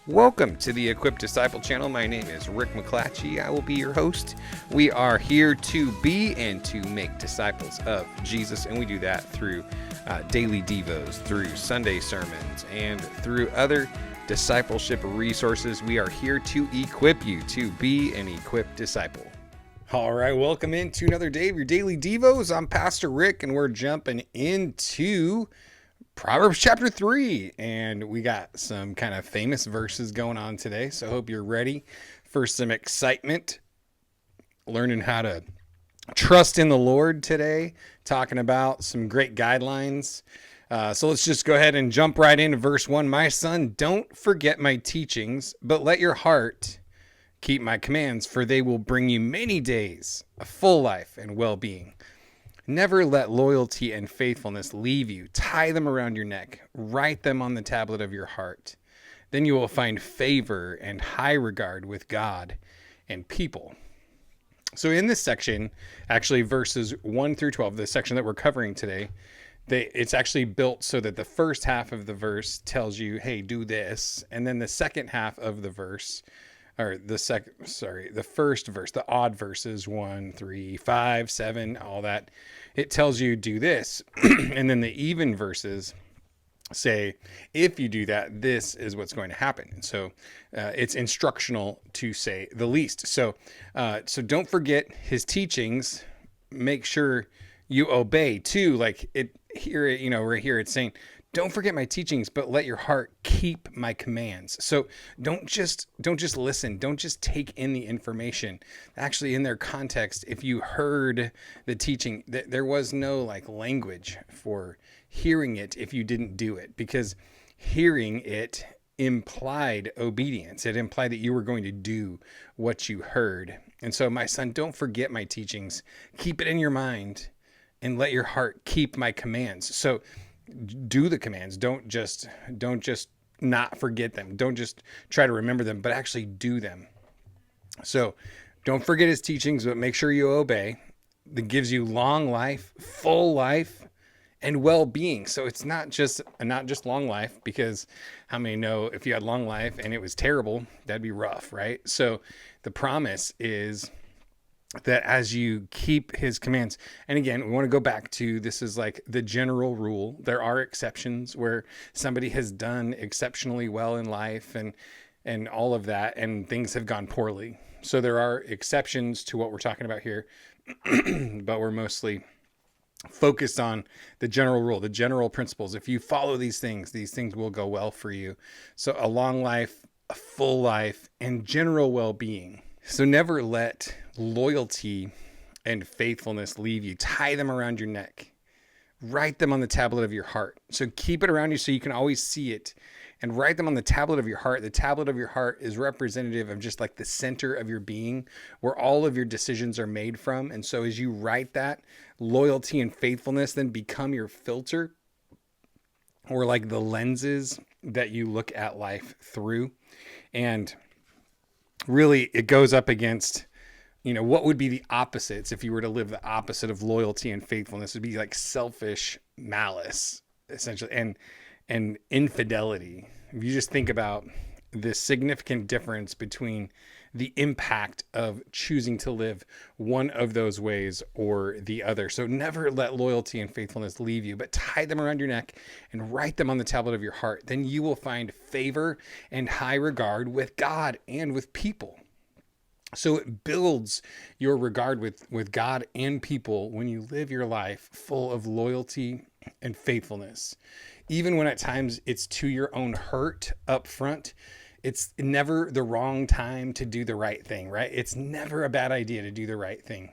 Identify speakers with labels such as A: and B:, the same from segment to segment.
A: Welcome to the Equipped Disciple channel. My name is Rick McClatchy. I will be your host. We are here to be and to make disciples of Jesus, and we do that through daily devos, through Sunday sermons, and through other discipleship resources. We are here to equip you to be an equipped disciple. All right, welcome into another day of your daily devos. I'm Pastor Rick, and we're jumping into Proverbs chapter 3, and we got some kind of famous verses going on today, so I hope you're ready for some excitement, learning how to trust in the Lord today, talking about some great guidelines. So let's just go ahead and jump right into verse 1. My son, don't forget my teachings, but let your heart keep my commands, for they will bring you many days, a full life and well-being. Never let loyalty and faithfulness leave you. Tie them around your neck. Write them on the tablet of your heart. Then you will find favor and high regard with God and people. So in this section, actually verses 1 through 12, the section that we're covering today, it's actually built so that the first half of the verse tells you, hey, do this. And then the second half of the verse, or the first verse, the odd verses, 1, 3, 5, 7, all that, it tells you do this. And then the even verses say, if you do that, this is what's going to happen. And so it's instructional, to say the least. So don't forget his teachings. Make sure you obey too. Like right here it's saying, don't forget my teachings, but let your heart keep my commands. So don't just listen. Don't just take in the information. Actually, in their context, if you heard the teaching, there was no language for hearing it if you didn't do it, because hearing it implied obedience. It implied that you were going to do what you heard. And so, my son, don't forget my teachings. Keep it in your mind and let your heart keep my commands. So do the commands. Don't just not forget them. Don't just try to remember them, but actually do them. So don't forget his teachings, but make sure you obey. That gives you long life, full life, and well-being. So it's not just long life, because how many know if you had long life and it was terrible, that'd be rough, right? So the promise is that as you keep his commands, and again, we want to go back to, this is like the general rule. There are exceptions where somebody has done exceptionally well in life and all of that, and things have gone poorly. So there are exceptions to what we're talking about here, but we're mostly focused on the general rule, the general principles. If you follow these things will go well for you. So a long life, a full life, and general well-being. So never let loyalty and faithfulness leave you. Tie them around your neck. Write them on the tablet of your heart. So keep it around you so you can always see it, and write them on the tablet of your heart. The tablet of your heart is representative of just like the center of your being, where all of your decisions are made from. And so as you write that, loyalty and faithfulness then become your filter, or like the lenses that you look at life through. And really, it goes up against, what would be the opposites if you were to live the opposite of loyalty and faithfulness? It would be like selfish malice, essentially, and infidelity. If you just think about the significant difference between the impact of choosing to live one of those ways or the other. So never let loyalty and faithfulness leave you, but tie them around your neck and write them on the tablet of your heart. Then you will find favor and high regard with God and with people. So it builds your regard with God and people when you live your life full of loyalty and faithfulness. Even when at times it's to your own hurt up front, it's never the wrong time to do the right thing, right? It's never a bad idea to do the right thing.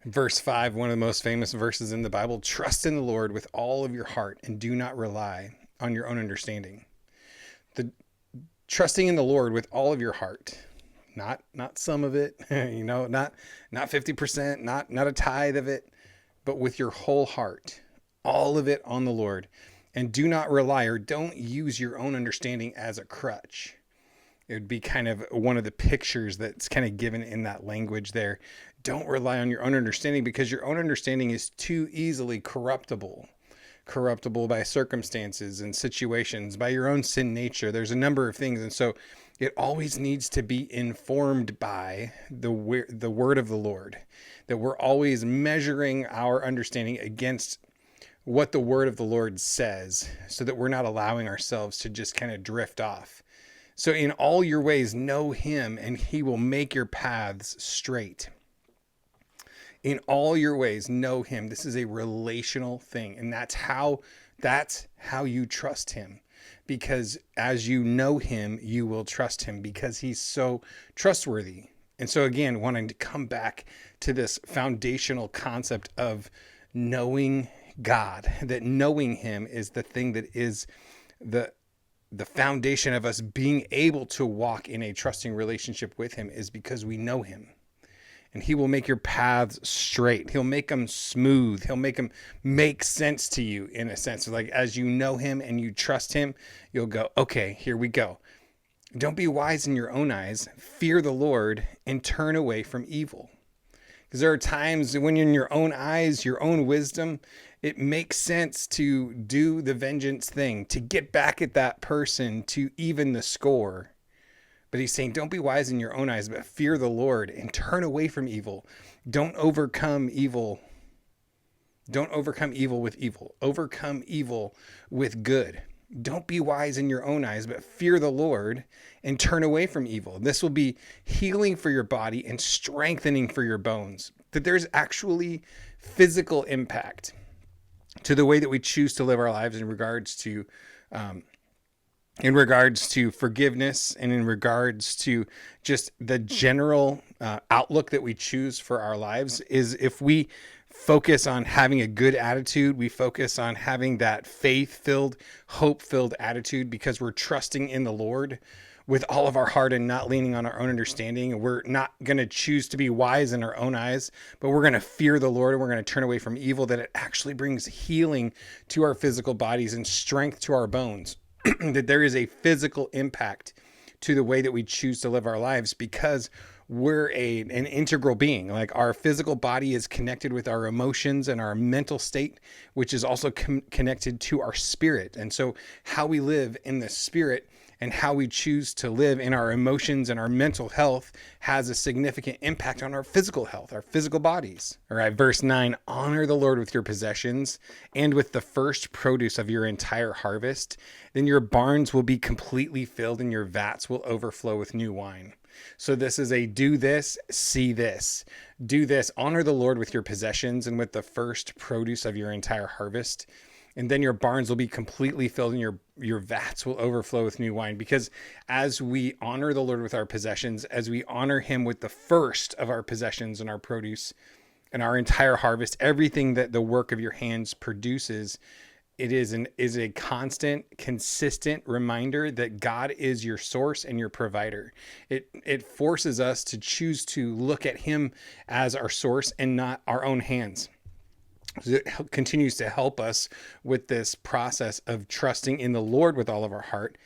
A: Verse 5, one of the most famous verses in the Bible, trust in the Lord with all of your heart and do not rely on your own understanding. The trusting in the Lord with all of your heart, not some of it, not 50%, not a tithe of it, but with your whole heart, all of it on the Lord. And do not rely, or don't use your own understanding as a crutch. It would be kind of one of the pictures that's kind of given in that language there. Don't rely on your own understanding, because your own understanding is too easily corruptible. corruptible by circumstances and situations, by your own sin nature. There's a number of things. And so it always needs to be informed by the word of the Lord, that we're always measuring our understanding against what the word of the Lord says, so that we're not allowing ourselves to just kind of drift off. So in all your ways, know him, and he will make your paths straight. In all your ways, know him. This is a relational thing. And that's how you trust him. Because as you know him, you will trust him, because he's so trustworthy. And so again, wanting to come back to this foundational concept of knowing God, that knowing him is the thing that is the foundation of us being able to walk in a trusting relationship with him, is because we know him. And he will make your paths straight. He'll make them smooth. He'll make them make sense to you, in a sense. Like, as you know him and you trust him, you'll go, okay, here we go. Don't be wise in your own eyes. Fear the Lord and turn away from evil. Because there are times when you're in your own eyes, your own wisdom, it makes sense to do the vengeance thing, to get back at that person, to even the score. But he's saying, don't be wise in your own eyes, but fear the Lord and turn away from evil. Don't overcome evil. Don't overcome evil with evil. Overcome evil with good. Don't be wise in your own eyes, but fear the Lord and turn away from evil. This will be healing for your body and strengthening for your bones. That there's actually physical impact to the way that we choose to live our lives in regards to forgiveness, and in regards to just the general outlook that we choose for our lives. Is if we focus on having a good attitude, we focus on having that faith-filled, hope-filled attitude, because we're trusting in the Lord with all of our heart and not leaning on our own understanding. And we're not going to choose to be wise in our own eyes, but we're going to fear the Lord, and we're going to turn away from evil, that it actually brings healing to our physical bodies and strength to our bones. That there is a physical impact to the way that we choose to live our lives, because we're an integral being. Like, our physical body is connected with our emotions and our mental state, which is also connected to our spirit. And so how we live in the spirit and how we choose to live in our emotions and our mental health has a significant impact on our physical health, our physical bodies. All right, verse 9, honor the Lord with your possessions and with the first produce of your entire harvest. Then your barns will be completely filled and your vats will overflow with new wine. So this is a do this, see this. Do this, honor the Lord with your possessions and with the first produce of your entire harvest. And then your barns will be completely filled and your vats will overflow with new wine. Because as we honor the Lord with our possessions, as we honor him with the first of our possessions and our produce and our entire harvest, everything that the work of your hands produces, it is a constant, consistent reminder that God is your source and your provider. It forces us to choose to look at him as our source and not our own hands. It continues to help us with this process of trusting in the Lord with all of our heart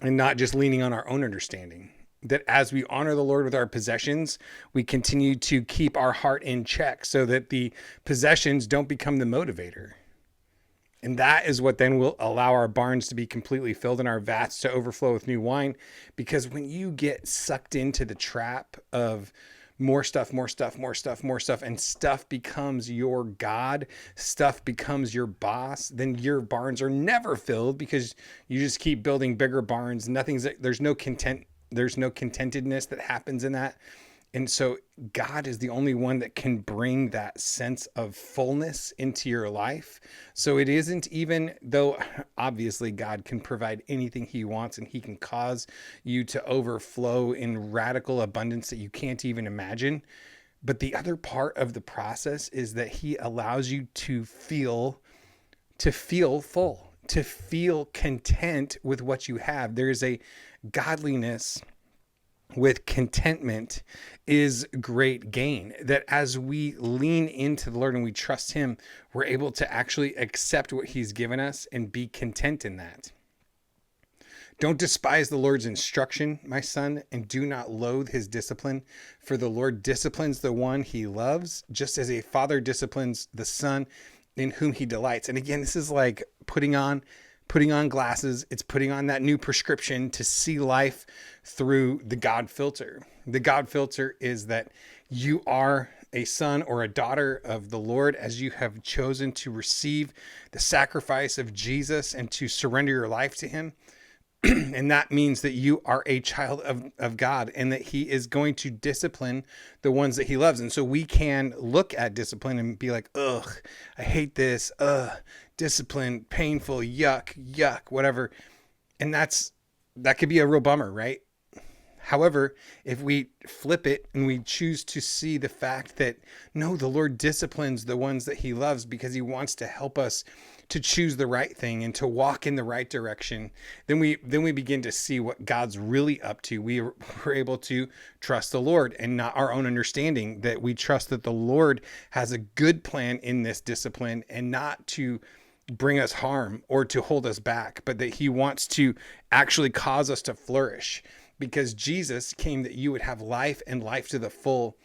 A: and not just leaning on our own understanding. That as we honor the Lord with our possessions, we continue to keep our heart in check so that the possessions don't become the motivator. And that is what then will allow our barns to be completely filled and our vats to overflow with new wine. Because when you get sucked into the trap of more stuff, and stuff becomes your God, stuff becomes your boss, then your barns are never filled, because you just keep building bigger barns. There's no contentedness that happens in that. And so God is the only one that can bring that sense of fullness into your life. So it isn't, even though obviously God can provide anything he wants and he can cause you to overflow in radical abundance that you can't even imagine. But the other part of the process is that he allows you to feel full, to feel content with what you have. There's a godliness with contentment is great gain, that as we lean into the Lord and we trust him, we're able to actually accept what he's given us and be content in that. Don't despise the Lord's instruction, my son, and do not loathe his discipline, for the Lord disciplines the one he loves, just as a father disciplines the son in whom he delights. And again, this is like putting on glasses. It's putting on that new prescription to see life through the God filter. The God filter is that you are a son or a daughter of the Lord as you have chosen to receive the sacrifice of Jesus and to surrender your life to him. And that means that you are a child of God, and that he is going to discipline the ones that he loves. And so we can look at discipline and be like, ugh, I hate this. Discipline, painful, yuck, whatever. And that could be a real bummer, right? However, if we flip it and we choose to see the fact that, no, the Lord disciplines the ones that he loves because he wants to help us to choose the right thing and to walk in the right direction, then we begin to see what God's really up to. We're able to trust the Lord and not our own understanding, that we trust that the Lord has a good plan in this discipline, and not to bring us harm or to hold us back, but that he wants to actually cause us to flourish. Because Jesus came that you would have life, and life to the full.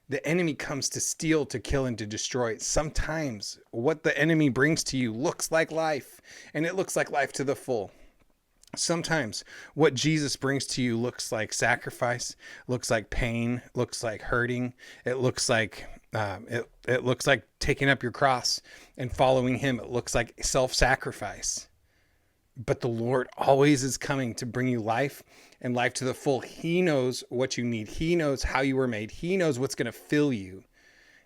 A: The enemy comes to steal, to kill, and to destroy. Sometimes what the enemy brings to you looks like life, and it looks like life to the full. Sometimes what Jesus brings to you looks like sacrifice, looks like pain, looks like hurting. It looks like it looks like taking up your cross and following him. It looks like self-sacrifice. But the Lord always is coming to bring you life, and life to the full. He knows what you need. He knows how you were made. He knows what's going to fill you.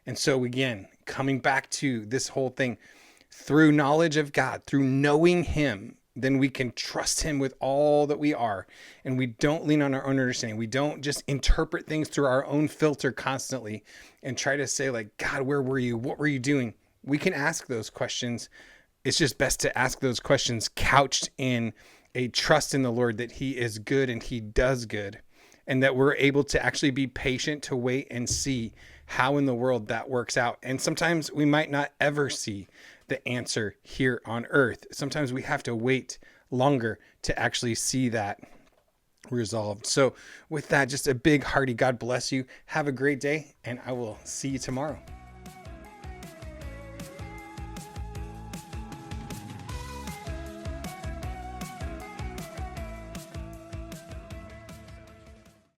A: And so again, coming back to this whole thing, through knowledge of God, through knowing him, then we can trust him with all that we are. And we don't lean on our own understanding. We don't just interpret things through our own filter constantly and try to say like, God, where were you? What were you doing? We can ask those questions. It's just best to ask those questions couched in a trust in the Lord that he is good and he does good, and that we're able to actually be patient to wait and see how in the world that works out. And sometimes we might not ever see the answer here on earth. Sometimes we have to wait longer to actually see that resolved. So with that, just a big hearty God bless you. Have a great day, and I will see you tomorrow.